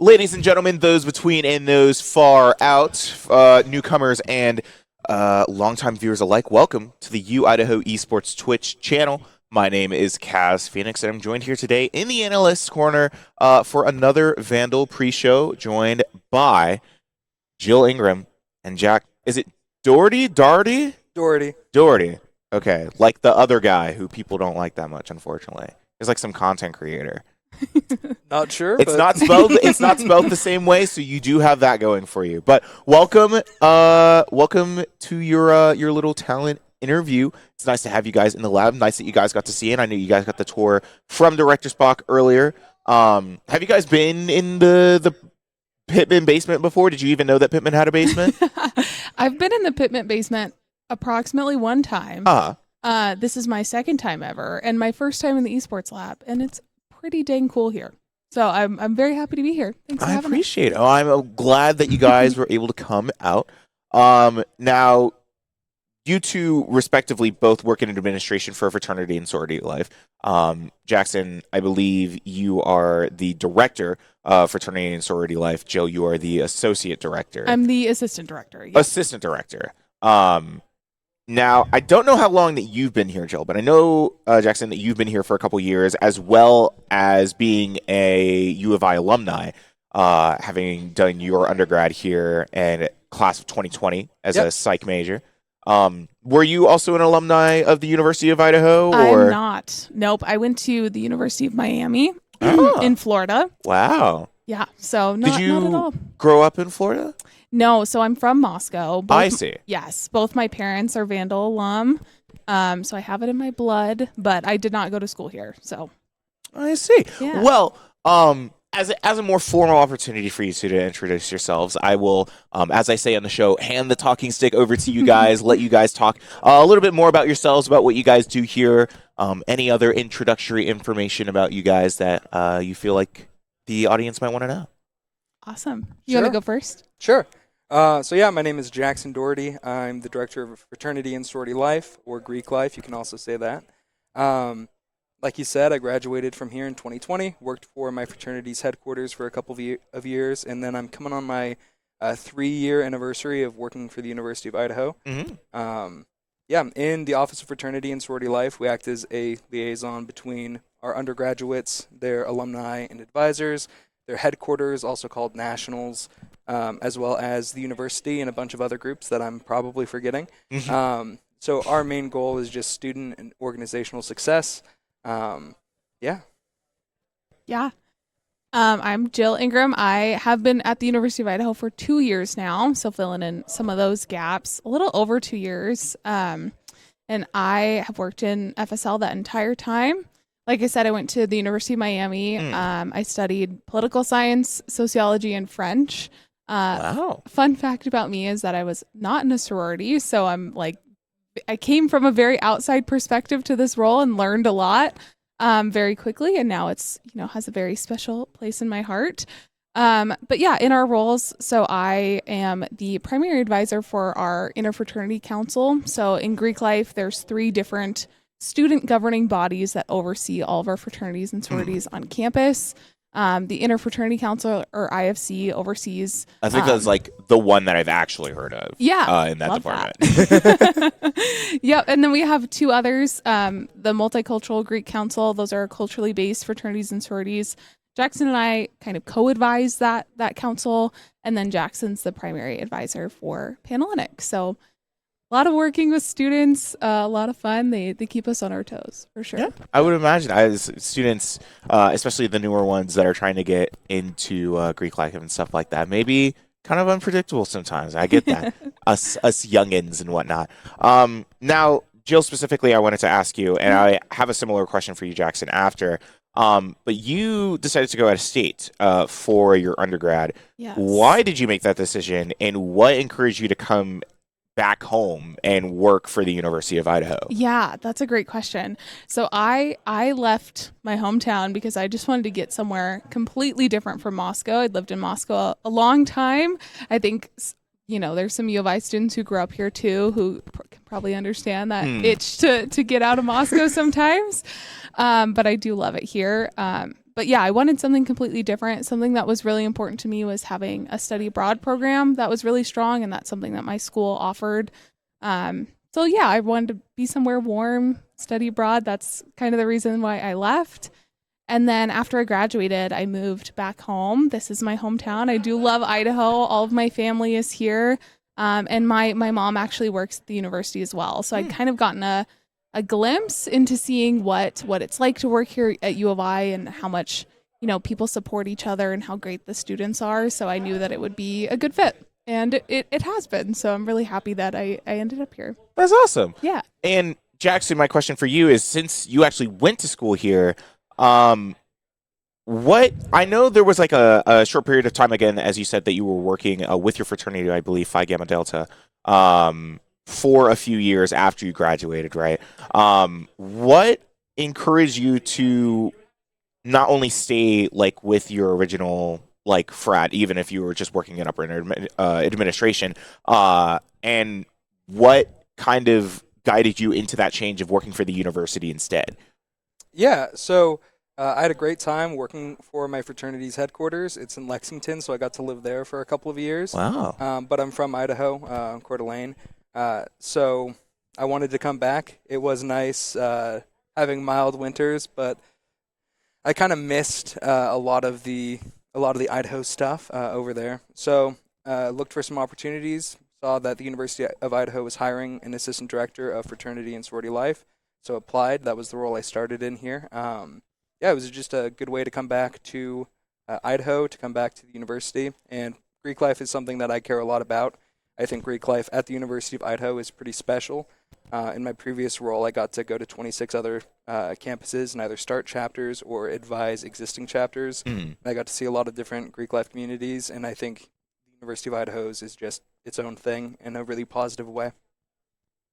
Ladies and gentlemen, those between and those far out, newcomers and longtime viewers alike, welcome to the U Idaho Esports Twitch channel. My name is Kaz Phoenix, and I'm joined here today in the Analyst's Corner for another Vandal pre-show, joined by Jill Ingram and Jack. Is it Daugharty? Daugharty. Okay, like the other guy who people don't like that much, unfortunately. He's like some content creator. Not sure. It's not spelled. It's not spelled the same way, so you do have that going for you. But welcome to your little talent interview. It's nice to have you guys in the lab. Nice that you guys got to see it. I know you guys got the tour from Director Spock earlier. Have you guys been in the Pittman basement before? Did you even know that Pittman had a basement? I've been in the Pittman basement approximately one time. This is my second time ever, and my first time in the esports lab, and it's pretty dang cool here. So I'm very happy to be here. Thanks for having me. I appreciate it. Oh, I'm glad that you guys were able to come out. Now, you two respectively both work in administration for Fraternity and Sorority Life. Jackson, I believe you are the director of Fraternity and Sorority Life. Jill, you are the associate director. I'm the assistant director. Yes. Assistant director. Now, I don't know how long that you've been here, Jill, but I know, Jackson, that you've been here for a couple years, as well as being a U of I alumni, having done your undergrad here in class of 2020 as a psych major. Were you also an alumni of the University of Idaho? Or? I'm not. Nope. I went to the University of Miami in Florida. Wow. Yeah. So not at all. Grow up in Florida? No, so I'm from Moscow. I see. Yes, both my parents are Vandal alum, so I have it in my blood, but I did not go to school here. So I see. Yeah. Well, as a more formal opportunity for you two to introduce yourselves, I will, as I say on the show, hand the talking stick over to you guys, let you guys talk a little bit more about yourselves, about what you guys do here, any other introductory information about you guys that you feel like the audience might want to know. Awesome. You want to go first? Sure. My name is Jackson Daugharty. I'm the director of Fraternity and Sorority Life, or Greek Life. You can also say that. Like you said, I graduated from here in 2020, worked for my fraternity's headquarters for a couple of years, and then I'm coming on my 3-year anniversary of working for the University of Idaho. Mm-hmm. In the Office of Fraternity and Sorority Life, we act as a liaison between our undergraduates, their alumni and advisors, their headquarters, also called nationals, as well as the university and a bunch of other groups that I'm probably forgetting. Mm-hmm. So our main goal is just student and organizational success. I'm Jill Ingram. I have been at the University of Idaho for 2 years now, so filling in some of those gaps, a little over 2 years. And I have worked in FSL that entire time. Like I said, I went to the University of Miami. I studied political science, sociology, and French. Wow. Fun fact about me is that I was not in a sorority, so I came from a very outside perspective to this role and learned a lot very quickly, and now it's has a very special place in my heart. But yeah, in our roles, so I am the primary advisor for our interfraternity council. So in Greek Life, there's 3 different student governing bodies that oversee all of our fraternities and sororities on campus. The Interfraternity Council, or IFC, oversees... I think that's like the one that I've actually heard of. Yeah. In that department. Yep. And then we have 2 others. The Multicultural Greek Council. Those are culturally based fraternities and sororities. Jackson and I kind of co-advise that council. And then Jackson's the primary advisor for Panhellenic. So a lot of working with students, a lot of fun. They keep us on our toes, for sure. Yeah, I would imagine. As students, especially the newer ones that are trying to get into Greek life and stuff like that, maybe kind of unpredictable sometimes. I get that. us youngins and whatnot. Now, Jill, specifically, I wanted to ask you, and I have a similar question for you, Jackson, after. But you decided to go out of state for your undergrad. Yes. Why did you make that decision, and what encouraged you to come back home and work for the University of Idaho? Yeah, that's a great question. So I left my hometown because I just wanted to get somewhere completely different from Moscow. I'd lived in Moscow a long time. I think, there's some U of I students who grew up here too who can probably understand that itch to get out of Moscow sometimes. But I do love it here. But But yeah, I wanted something completely different. Something that was really important to me was having a study abroad program that was really strong, and that's something that my school offered. So yeah, I wanted to be somewhere warm, study abroad. That's kind of the reason why I left. And then after I graduated, I moved back home. This is my hometown. I do love Idaho. All of my family is here. And my mom actually works at the university as well. So I'd kind of gotten a glimpse into seeing what it's like to work here at U of I and how much, people support each other and how great the students are. So I knew that it would be a good fit. And it has been. So I'm really happy that I ended up here. That's awesome. Yeah. And Jackson, my question for you is, since you actually went to school here, what I know there was like a short period of time, again, as you said, that you were working with your fraternity, I believe, Phi Gamma Delta, for a few years after you graduated, right? What encouraged you to not only stay like with your original like frat, even if you were just working in upper administration, and what kind of guided you into that change of working for the university instead? Yeah, so I had a great time working for my fraternity's headquarters. It's in Lexington, so I got to live there for a couple of years. Wow. But I'm from Idaho, Coeur d'Alene. So I wanted to come back. It was nice having mild winters, but I kind of missed a lot of the Idaho stuff over there. So looked for some opportunities. Saw that the University of Idaho was hiring an assistant director of fraternity and sorority life. So applied. That was the role I started in here. It was just a good way to come back to Idaho, to come back to the university. And Greek life is something that I care a lot about. I think Greek life at the University of Idaho is pretty special. In my previous role, I got to go to 26 other campuses and either start chapters or advise existing chapters. Mm. I got to see a lot of different Greek life communities, and I think the University of Idaho's is just its own thing in a really positive way.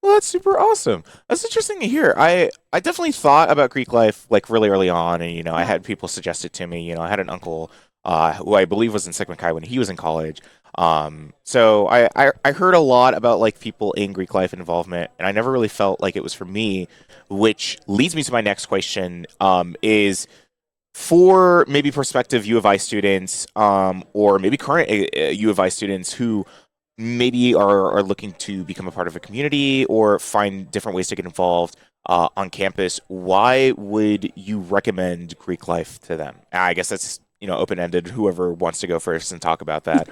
Well, that's super awesome. That's interesting to hear. I definitely thought about Greek life like really early on, and I had people suggest it to me. I had an uncle who I believe was in Sigma Chi when he was in college. So I heard a lot about like people in Greek life involvement, and I never really felt like it was for me, which leads me to my next question, is for maybe prospective U of I students, or maybe current U of I students who maybe are looking to become a part of a community or find different ways to get involved on campus, why would you recommend Greek life to them? I guess that's open-ended. Whoever wants to go first and talk about that.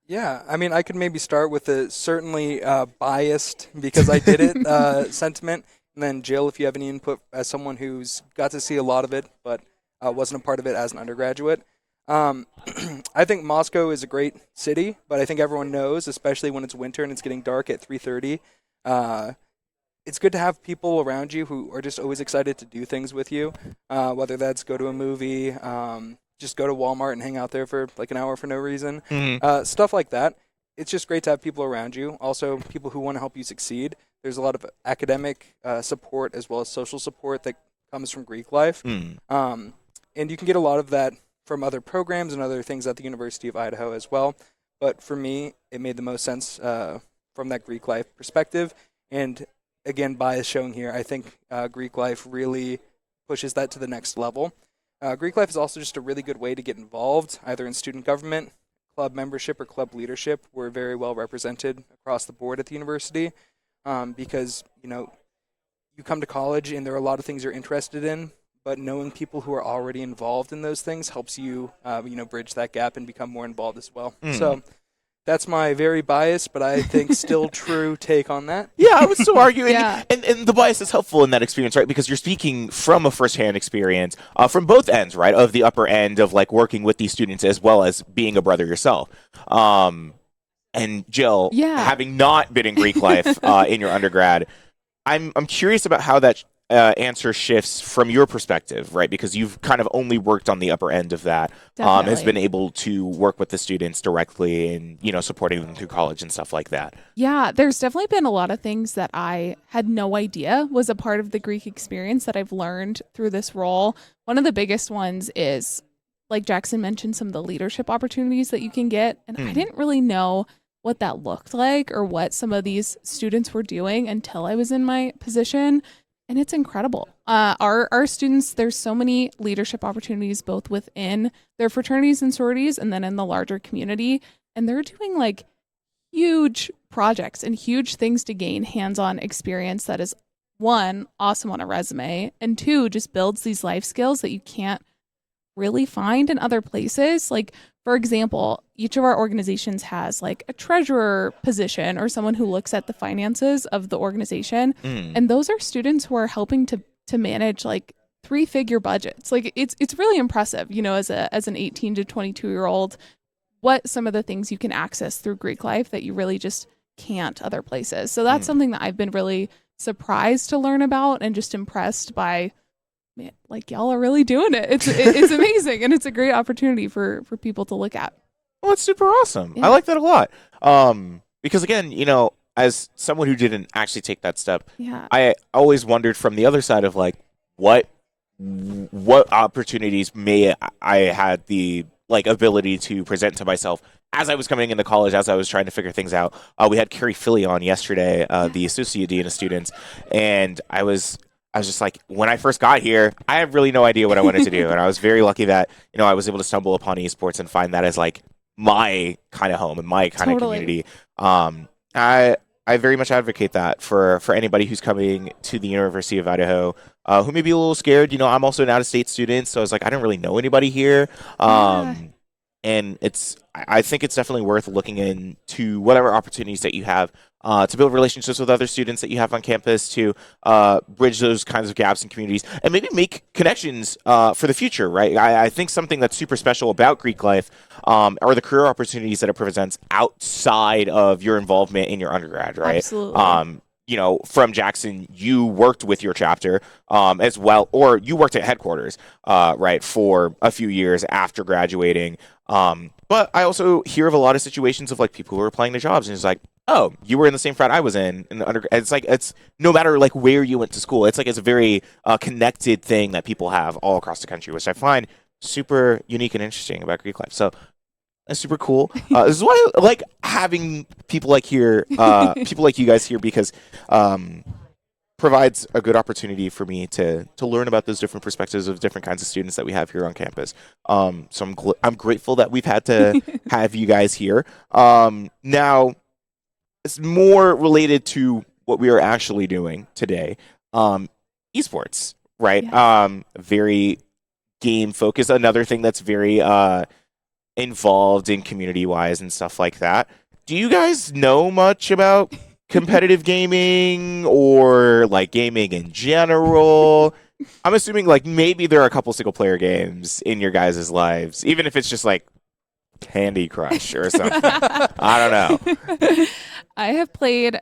Yeah, I mean, I could maybe start with a certainly biased, because I did it, sentiment, and then Jill, if you have any input as someone who's got to see a lot of it but wasn't a part of it as an undergraduate. I think Moscow is a great city, but I think everyone knows, especially when it's winter and it's getting dark at 3:30, it's good to have people around you who are just always excited to do things with you, whether that's go to a movie, just go to Walmart and hang out there for like an hour for no reason, stuff like that. It's just great to have people around you. Also, people who want to help you succeed. There's a lot of academic support as well as social support that comes from Greek life. And you can get a lot of that from other programs and other things at the University of Idaho as well. But for me, it made the most sense from that Greek life perspective. And again, bias showing here, I think Greek life really pushes that to the next level. Greek life is also just a really good way to get involved, either in student government, club membership, or club leadership. We're very well represented across the board at the university because, you come to college and there are a lot of things you're interested in, but knowing people who are already involved in those things helps you, bridge that gap and become more involved as well. So that's my very biased, but I think still true take on that. Yeah, I would still argue. Yeah. And the bias is helpful in that experience, right? Because you're speaking from a firsthand experience from both ends, right? Of the upper end of like working with these students as well as being a brother yourself. And Jill, having not been in Greek life in your undergrad, I'm curious about how that answer shifts from your perspective, right? Because you've kind of only worked on the upper end of that, has been able to work with the students directly and, supporting them through college and stuff like that. Yeah, there's definitely been a lot of things that I had no idea was a part of the Greek experience that I've learned through this role. One of the biggest ones is, like Jackson mentioned, some of the leadership opportunities that you can get. And I didn't really know what that looked like or what some of these students were doing until I was in my position. And it's incredible. Our students, there's so many leadership opportunities both within their fraternities and sororities and then in the larger community. And they're doing like huge projects and huge things to gain hands-on experience that is, one, awesome on a resume, and two, just builds these life skills that you can't really find in other places. Like, for example, each of our organizations has like a treasurer position or someone who looks at the finances of the organization. And those are students who are helping to manage like 3-figure budgets. Like it's really impressive, as an 18 to 22-year-old, what some of the things you can access through Greek life that you really just can't other places. So that's something that I've been really surprised to learn about and just impressed by. Man, like y'all are really doing it. It's amazing, and it's a great opportunity for people to look at. Well, that's super awesome. Yeah. I like that a lot. Because again, as someone who didn't actually take that step, Yeah. I always wondered from the other side of like what opportunities may I had the ability to present to myself as I was coming into college, as I was trying to figure things out. We had Carrie Philly on yesterday, the Associate Dean of Students, and I was just like, when I first got here, I had really no idea what I wanted to do. And I was very lucky that, I was able to stumble upon esports and find that as like my kind of home and my kind of community. I very much advocate that for anybody who's coming to the University of Idaho, who may be a little scared. I'm also an out-of-state student, so I was like, I don't really know anybody here. And I think it's definitely worth looking into whatever opportunities that you have to build relationships with other students that you have on campus, to bridge those kinds of gaps in communities, and maybe make connections for the future, right? I think something that's super special about Greek life are the career opportunities that it presents outside of your involvement in your undergrad, right? Absolutely. From Jackson, you worked with your chapter as well, or you worked at headquarters, right, for a few years after graduating. But I also hear of a lot of situations of like people who are applying to jobs, and it's like, oh, you were in the same frat I was in the undergrad. It's like, it's no matter like where you went to school. It's like it's a very connected thing that people have all across the country, which I find super unique and interesting about Greek life. So that's super cool. This is why I like having people like people like you guys here, because provides a good opportunity for me to learn about those different perspectives of different kinds of students that we have here on campus. So I'm grateful that we've had to have you guys here. Now, it's more related to what we are actually doing today. Esports, right? Yes. Very game focused. Another thing that's very involved in community wise and stuff like that. Do you guys know much about competitive gaming or like gaming in general? I'm assuming like maybe there are a couple single player games in your guys' lives, even if it's just like Candy Crush or something. I don't know. I have played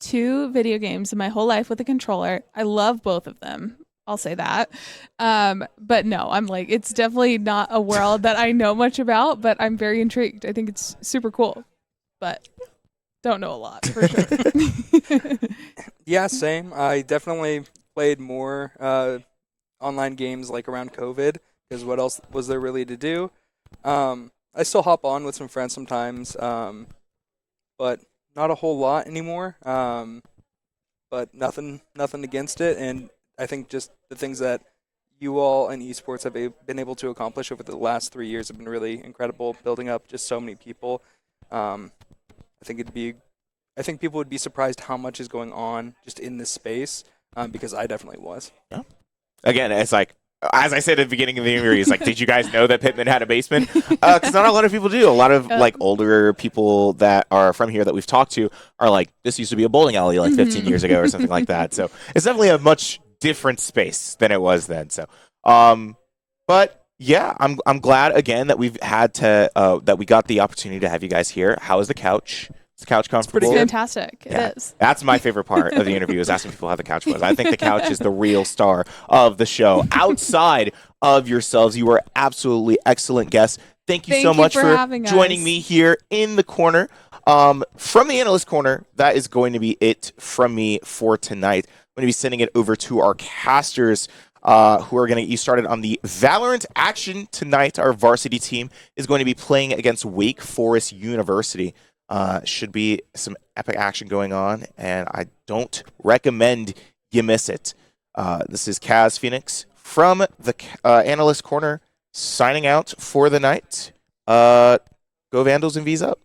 2 video games in my whole life with a controller. I love both of them. I'll say that. But no, I'm like, it's definitely not a world that I know much about, but I'm very intrigued. I think it's super cool, but don't know a lot for sure. Yeah, same. I definitely played more online games like around COVID, because what else was there really to do? I still hop on with some friends sometimes, but not a whole lot anymore. But nothing against it, and I think just the things that you all in esports have been able to accomplish over the last 3 years have been really incredible, building up just so many people. I think people would be surprised how much is going on just in this space, because I definitely was. Yeah. Again, it's like, as I said at the beginning of the interview, it's like, did you guys know that Pittman had a basement? Because not a lot of people do. A lot of like older people that are from here that we've talked to are like, this used to be a bowling alley like 15 years ago or something like that. So it's definitely a much different space than it was then. So, but yeah, I'm glad again that we've had to that we got the opportunity to have you guys here. How is the couch? Is the couch comfortable? It's fantastic. Yeah. It is. That's my favorite part of the interview, is asking people how the couch was. I think the couch is the real star of the show. Outside of yourselves, you are absolutely excellent guests. Thank you so much for joining me here in the corner. From the analyst corner, that is going to be it from me for tonight. I'm going to be sending it over to our casters, who are going to get you started on the Valorant action tonight. Our varsity team is going to be playing against Wake Forest University. Should be some epic action going on, and I don't recommend you miss it. This is Kaz Phoenix from the Analyst Corner signing out for the night. Go Vandals and V's up.